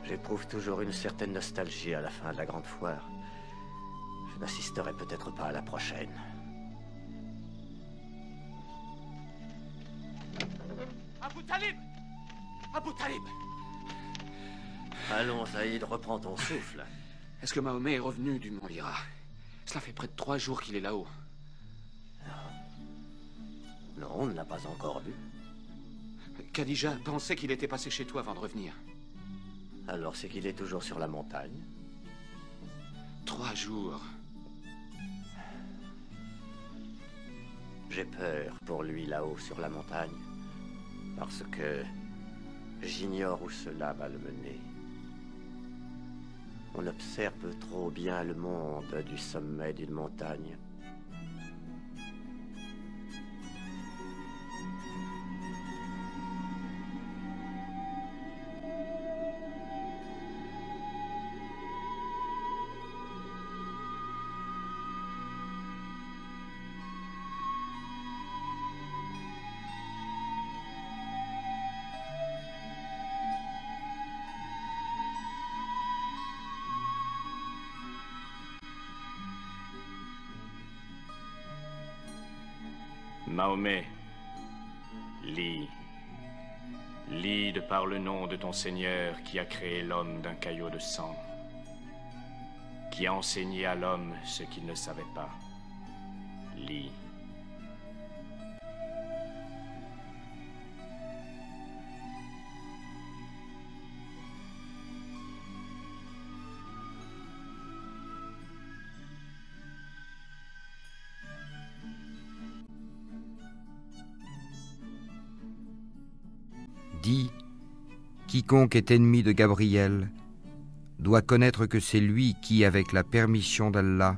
J'éprouve toujours une certaine nostalgie à la fin de la grande foire. Je n'assisterai peut-être pas à la prochaine. Abou Talib! Abou Talib! Allons, Zaïd, reprends ton souffle. Est-ce que Mahomet est revenu du Mont Lyra? Cela fait près de 3 jours qu'il est là-haut. Non, on ne l'a pas encore vu. Khadija pensait qu'il était passé chez toi avant de revenir. Alors c'est qu'il est toujours sur la montagne? 3 jours. J'ai peur pour lui là-haut sur la montagne. Parce que j'ignore où cela va le mener. On observe trop bien le monde du sommet d'une montagne. Mahomet, lis. Lis de par le nom de ton Seigneur qui a créé l'homme d'un caillot de sang, qui a enseigné à l'homme ce qu'il ne savait pas. Lis. Dis, quiconque est ennemi de Gabriel doit connaître que c'est lui qui, avec la permission d'Allah,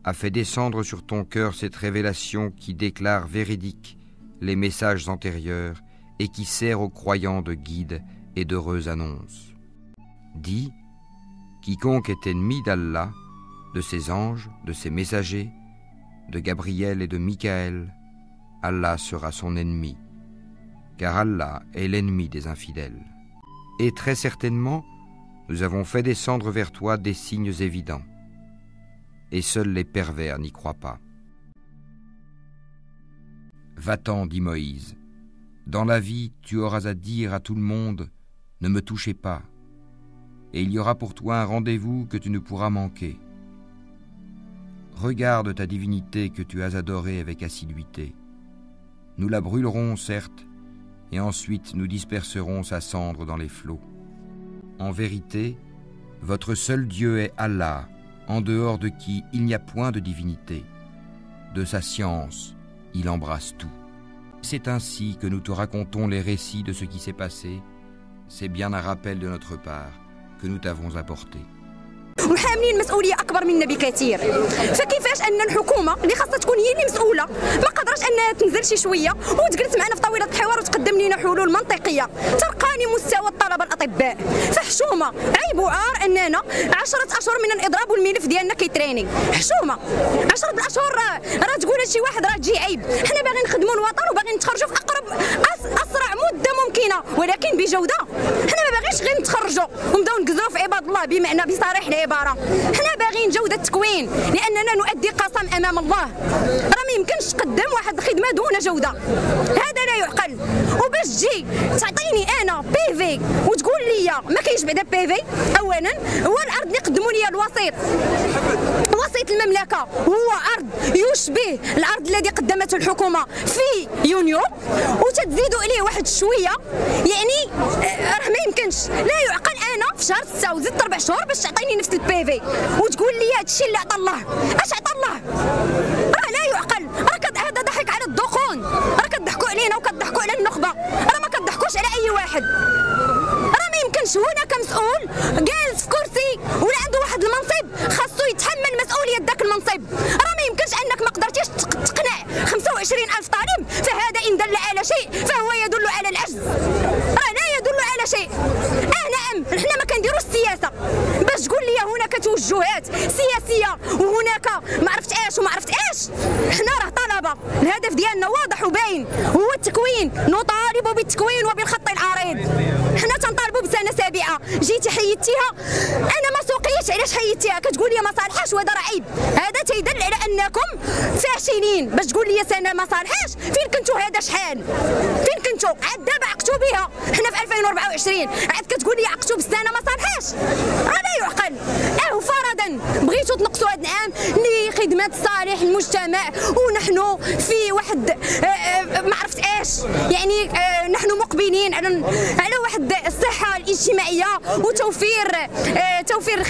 a fait descendre sur ton cœur cette révélation qui déclare véridiques les messages antérieurs et qui sert aux croyants de guide et d'heureuse annonce. Dis, quiconque est ennemi d'Allah, de ses anges, de ses messagers, de Gabriel et de Michaël, Allah sera son ennemi, car Allah est l'ennemi des infidèles. Et très certainement, nous avons fait descendre vers toi des signes évidents, et seuls les pervers n'y croient pas. Va-t'en, dit Moïse, dans la vie tu auras à dire à tout le monde, ne me touchez pas, et il y aura pour toi un rendez-vous que tu ne pourras manquer. Regarde ta divinité que tu as adorée avec assiduité. Nous la brûlerons, certes, et ensuite nous disperserons sa cendre dans les flots. En vérité, votre seul Dieu est Allah, en dehors de qui il n'y a point de divinité. De sa science, il embrasse tout. C'est ainsi que nous te racontons les récits de ce qui s'est passé. C'est bien un rappel de notre part que nous t'avons apporté. وحاملين مسؤوليه اكبر منا بكثير، فكيفاش ان الحكومه اللي خاصها تكون هي اللي مسؤوله ما قدرش انها تنزل شي شويه وتجلس معنا في طاوله الحوار وتقدم لنا حلول منطقيه ترقى لمستوى الطلبه الاطباء. فحشومه عيب وعار اننا 10 اشهر من الاضراب والملف ديالنا كيتريني. حشومه 10 بالاشهر راه تقول شي واحد راه تجي عيب. حنا باغيين نخدموا الوطن وباغيين نتخرجوا في اقرب اسرع مده ممكنه ولكن بجوده. حنا ما باغيينش غير نتخرجوا ونبداو نقزروا في عباد الله بمعنى بصريح العباره. حنا باغيين جوده التكوين لاننا نؤدي قسم امام الله. راه ما يمكنش تقدم واحد الخدمه دون جوده، هذا لا يعقل. وباش تجي تعطيني انا بيفي وتقول لي ما كاينش بعدا بيفي، اولا هو الارض اللي قدموا لي الوسيط وسيط المملكه هو ارض يشبه الارض الذي قدمته الحكومه في يونيو وتزيدوا عليه واحد شويه، يعني راه ما يمكنش، لا يعقل. انا في شهر 6 وزدت 4 شهور باش تعطيني نفس البيفي وتقول لي هذا الشيء اللي عطى الله. اش عطى الله؟ راه لا يعقل. راه هذا ضحك على الدخون، راه كتضحكوا علينا وكتضحكوا على النخبه، راه ما كتضحكوش على اي واحد. راه ما يمكنش هناك مسؤول جالس في كرسي ولا عنده واحد المنصب خاصو يتحمل مسؤوليه ذاك المنصب. راه ما يمكنش انك ما قدرتيش تقنع 25,000 طالب، فهذا ان دل على شيء فهو يدل على العجز، راه لا يدل على شيء. نعم حنا ما كنديروش السياسه باش تقول لي هناك توجهات سياسيه وهناك ما عرفت ايش وما عرفت ايش. حنا راه طلبه، الهدف ديالنا واضح وباين هو التكوين، نطالب بالتكوين وبالخط العريض. حنا تنطالبوا بسنه سابعه فيها جيتي حيدتيها. انا ما سوقيتش علاش حيدتيها، كتقول لي ما صالحاش وهذا راه عيب. هذا تيدل على انكم فاشلين باش تقول لي سنه ما صالحاش. فين كنتوا هذا شحال؟ فين كنتوا؟ عاد دابا عقتوا بها، حنا في 2024 عاد كتقول لي عقتوا بالسنه ما صالحاش. هذا يعقل. فرضا بغيتوا تنقصوا هذا العام لخدمه صالح المجتمع ونحن في واحد ما عرفت ايش، يعني نحن مقبلين على واحد الصحه الاجتماعيه وتوفير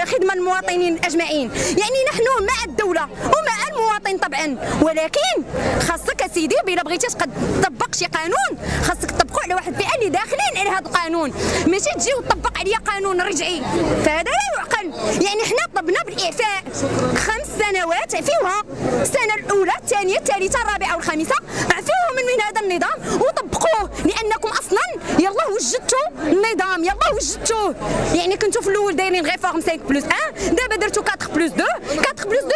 خدمه المواطنين اجمعين. يعني نحن مع الدوله ومع المواطن طبعا، ولكن خاصك اسيدي بلا بغيتي تطبق شي قانون خاصك تطبقوا على واحد الفئه اللي داخلين على هذا القانون، ماشي تجي وتطبق عليا قانون رجعي. فهذا لا يعقل. يعني حنا طلبنا بالاعفاء 5 سنوات، عفيوها السنه الاولى الثانيه الثالثه الرابعه والخامسه، عفيوهم من هذا النظام وطبقوه، لانكم اصلا يلاه وجدتوا النظام، يلاه وجدتوه. يعني كنتوا في الاول دايرين غير فورم 5+1، دابا درتوا 4+2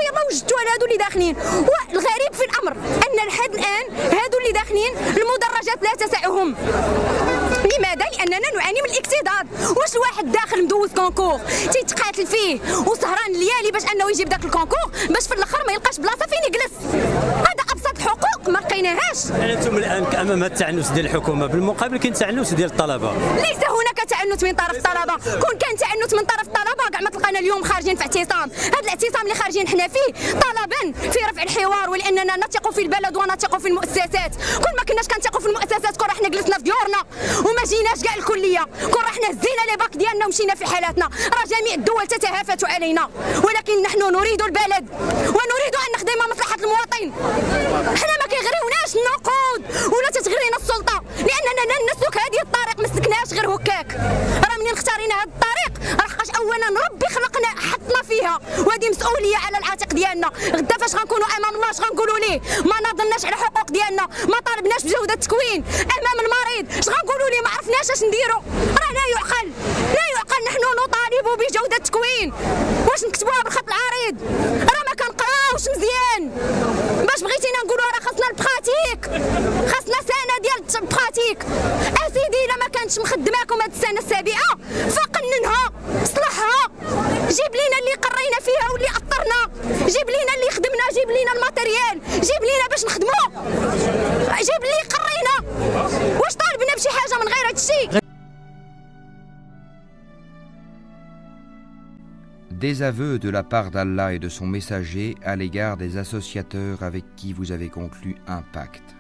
يلاه وجدتوا على هادو اللي داخلين. والغريب في الامر ان لحد الان هادو اللي داخلين المدرجات لا تسعهم. لماذا؟ لاننا نعاني من الاكتظاظ. واش الواحد داخل مدوز كونكور تيتقاتل فيه وسهران الليالي باش انه يجيب داك الكونكور باش في الاخر ما يلقاش بلاصه فين يجلس؟ هذا ابسط الحقوق ما لقيناهاش. انتم الان امام التعنت ديال الحكومه، بالمقابل كاين تعنت ديال الطلبه. ليس هناك تعنت من طرف الطلبه. كون كان تعنت من طرف الطلبه كاع ما تلقانا اليوم خارجين في اعتصام. هذا الاعتصام اللي خارجين حنا فيه طلبا في رفع الحوار، ولاننا نثق في البلد ونثق في المؤسسات. كل ما كناش كنثقوا في المؤسسات كون رحنا جلسنا في ديورنا وما جيناش كاع الكليه، كون رحنا هزينا لي باك ديالنا ومشينا في حالاتنا. راه جميع الدول تتهافت علينا، ولكن نحن نريد البلد ونريد ان نخدم مصلحه المواطن. حنا ما كيغريوناش النقود ولا تتغرينا السلطه، لاننا لن نسلك هذه الطريق، ما سلكناهاش غير هكاك. راه منين اختارينا هذا الطريق لحقاش اولا ربي خلقنا حطنا فيها، وهذه مسؤوليه على العاتق ديالنا. غدا فاش غنكونوا امام الله اش غنقولوا ليه؟ ما ناضلناش على حقوق ديالنا، ما طالبناش بجوده التكوين امام المريض، اش غنقولوا ليه؟ ما عرفناش اش نديروا. راه لا يعقل، لا يعقل. نحن نطالب بجوده التكوين. واش نكتبوها بالخط العريض؟ راه ما كنقراوش مزيان. باش بغيتينا نقولوا راه خاصنا البراتيك، خاصنا سنه ديال البراتيك. اسيدي الا ما كانتش مخدماكم هاد السنه السابعه فقننها، صلحها، جيب لينا اللي قرينا فيها واللي اطرنا، جيب لينا اللي خدمنا، جيب لينا الماتيريال، جيب لينا باش نخدموا، جيب اللي قرينا. واش طالبنا بشي حاجه من غير هاد الشيء؟ Des aveux de la part d'Allah et de son messager à l'égard des associateurs avec qui vous avez conclu un pacte.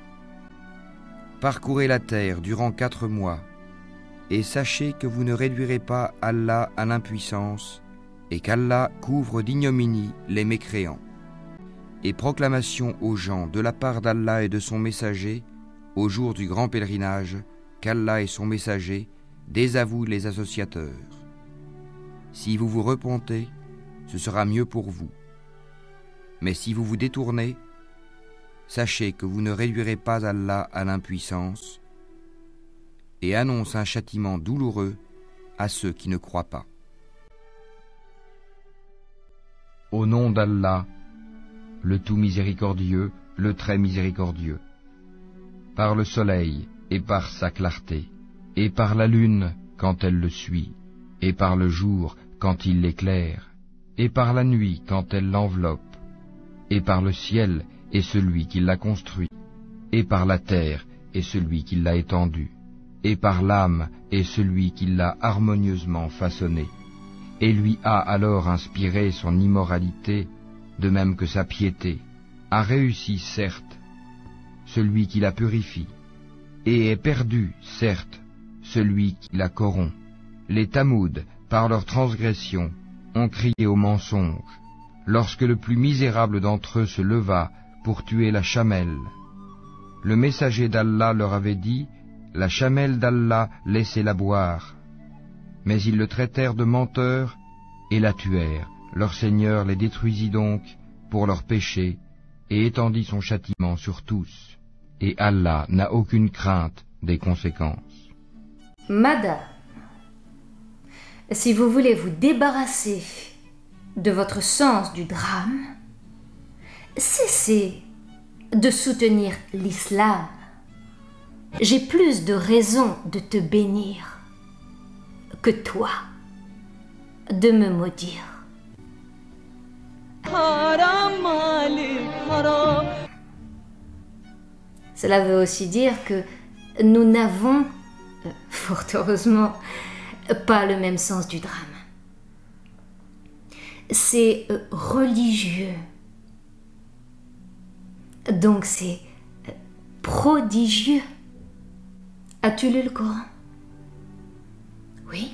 Parcourez la terre durant 4 mois et sachez que vous ne réduirez pas Allah à l'impuissance et qu'Allah couvre d'ignominie les mécréants. Et proclamation aux gens de la part d'Allah et de son messager au jour du grand pèlerinage qu'Allah et son messager désavouent les associateurs. Si vous vous repentez, ce sera mieux pour vous. Mais si vous vous détournez, sachez que vous ne réduirez pas Allah à l'impuissance et annonce un châtiment douloureux à ceux qui ne croient pas. Au nom d'Allah, le tout miséricordieux, le très miséricordieux, par le soleil et par sa clarté, et par la lune quand elle le suit, et par le jour quand il l'éclaire, et par la nuit quand elle l'enveloppe, et par le ciel et celui qui l'a construit, et par la terre et celui qui l'a étendue, et par l'âme et celui qui l'a harmonieusement façonné, et lui a alors inspiré son immoralité, de même que sa piété, a réussi certes celui qui la purifie, et est perdu certes celui qui la corrompt. Les Tamouds, par leur transgression, ont crié au mensonge, lorsque le plus misérable d'entre eux se leva pour tuer la chamelle. Le messager d'Allah leur avait dit, la chamelle d'Allah, laissez-la boire. Mais ils le traitèrent de menteur et la tuèrent. Leur Seigneur les détruisit donc pour leurs péchés et étendit son châtiment sur tous. Et Allah n'a aucune crainte des conséquences. Madame, si vous voulez vous débarrasser de votre sens du drame, cessez de soutenir l'islam. J'ai plus de raisons de te bénir. que toi de me maudire. Cela veut aussi dire que nous n'avons, fort heureusement, pas le même sens du drame. C'est religieux. Donc c'est prodigieux. As-tu lu le Coran? Oui.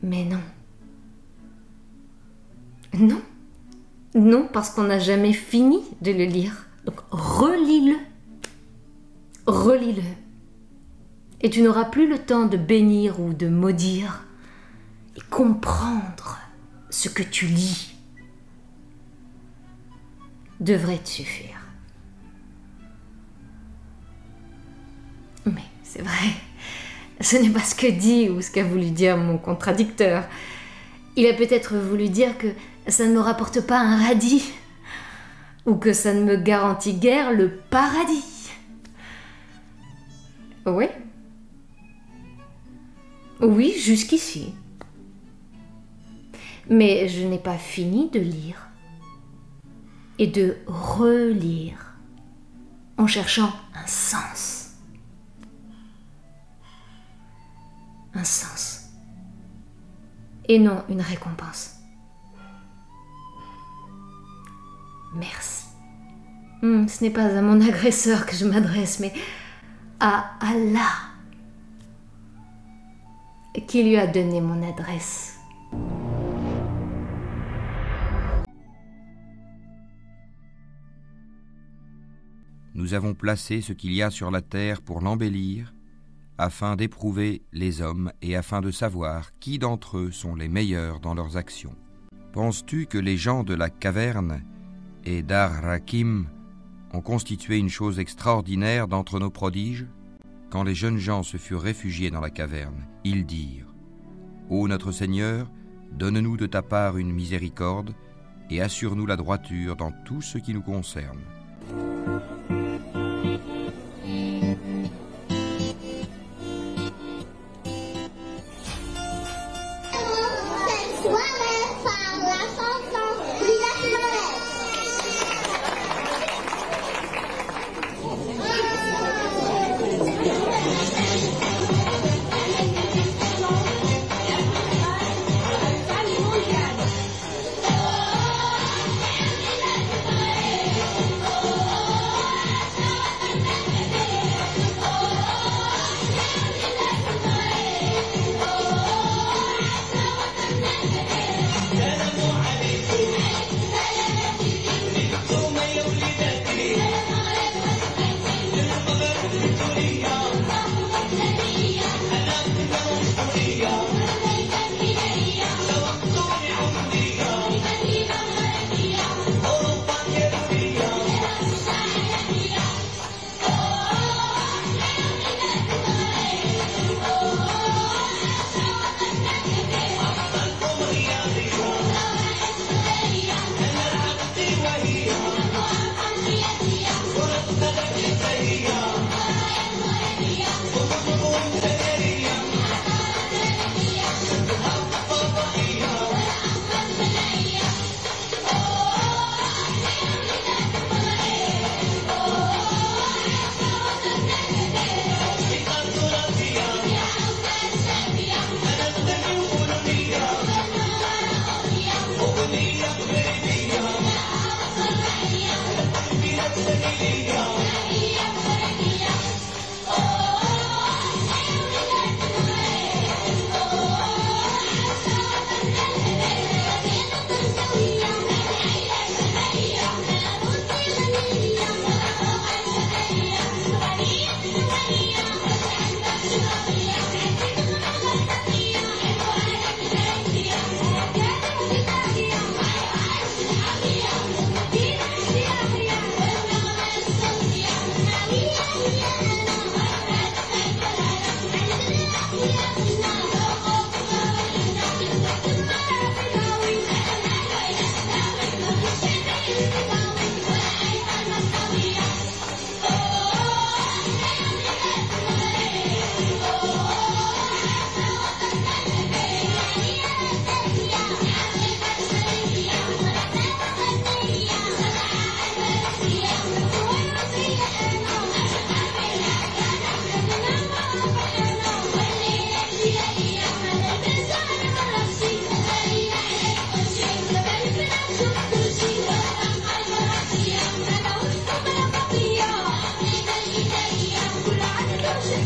Mais non. Non. Non, parce qu'on n'a jamais fini de le lire. Donc relis-le. Relis-le. Et tu n'auras plus le temps de bénir ou de maudire. Et comprendre ce que tu lis devrait te suffire. Mais c'est vrai, ce n'est pas ce que dit ou ce qu'a voulu dire mon contradicteur. Il a peut-être voulu dire que ça ne me rapporte pas un radis, ou que ça ne me garantit guère le paradis. Oui. Oui, jusqu'ici. Mais je n'ai pas fini de lire et de relire en cherchant un sens. Un sens. Et non une récompense. Merci. Ce n'est pas à mon agresseur que je m'adresse, mais à Allah, qui lui a donné mon adresse. Nous avons placé ce qu'il y a sur la terre pour l'embellir, afin d'éprouver les hommes et afin de savoir qui d'entre eux sont les meilleurs dans leurs actions. Penses-tu que les gens de la caverne et d'Ar-Rakim ont constitué une chose extraordinaire d'entre nos prodiges? Quand les jeunes gens se furent réfugiés dans la caverne, ils dirent : Ô notre Seigneur, donne-nous de ta part une miséricorde et assure-nous la droiture dans tout ce qui nous concerne.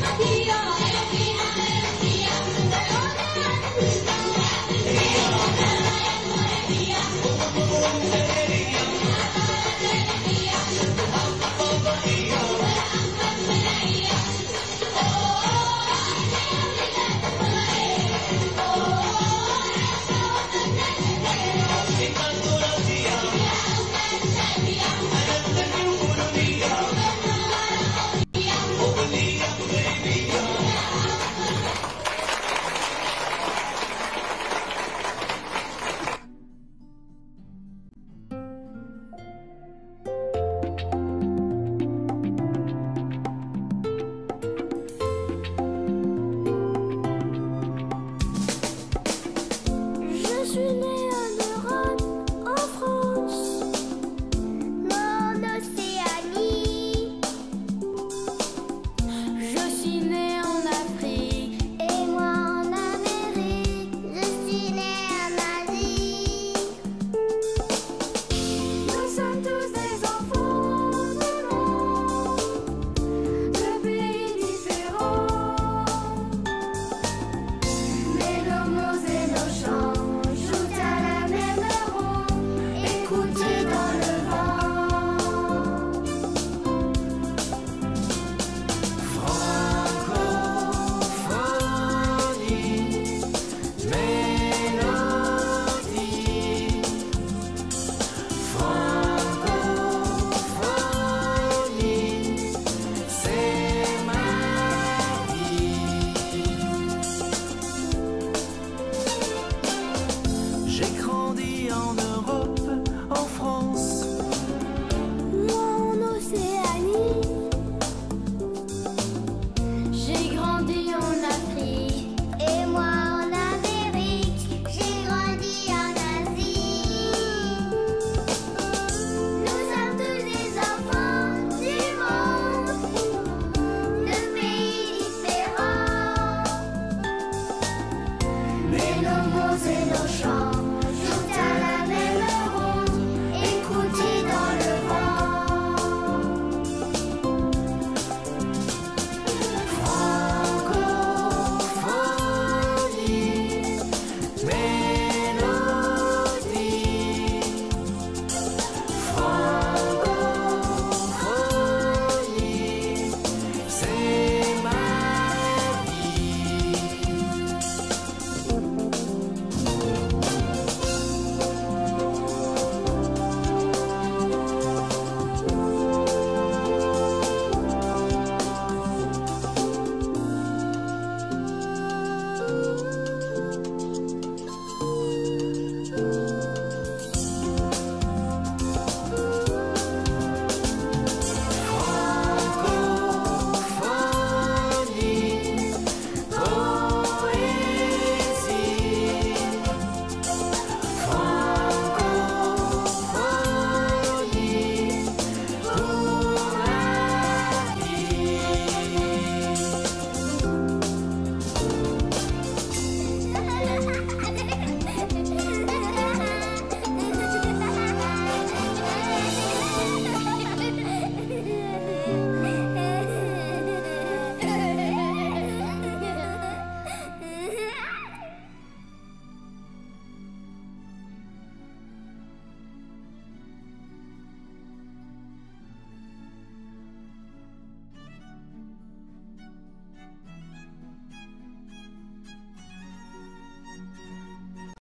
Maquille.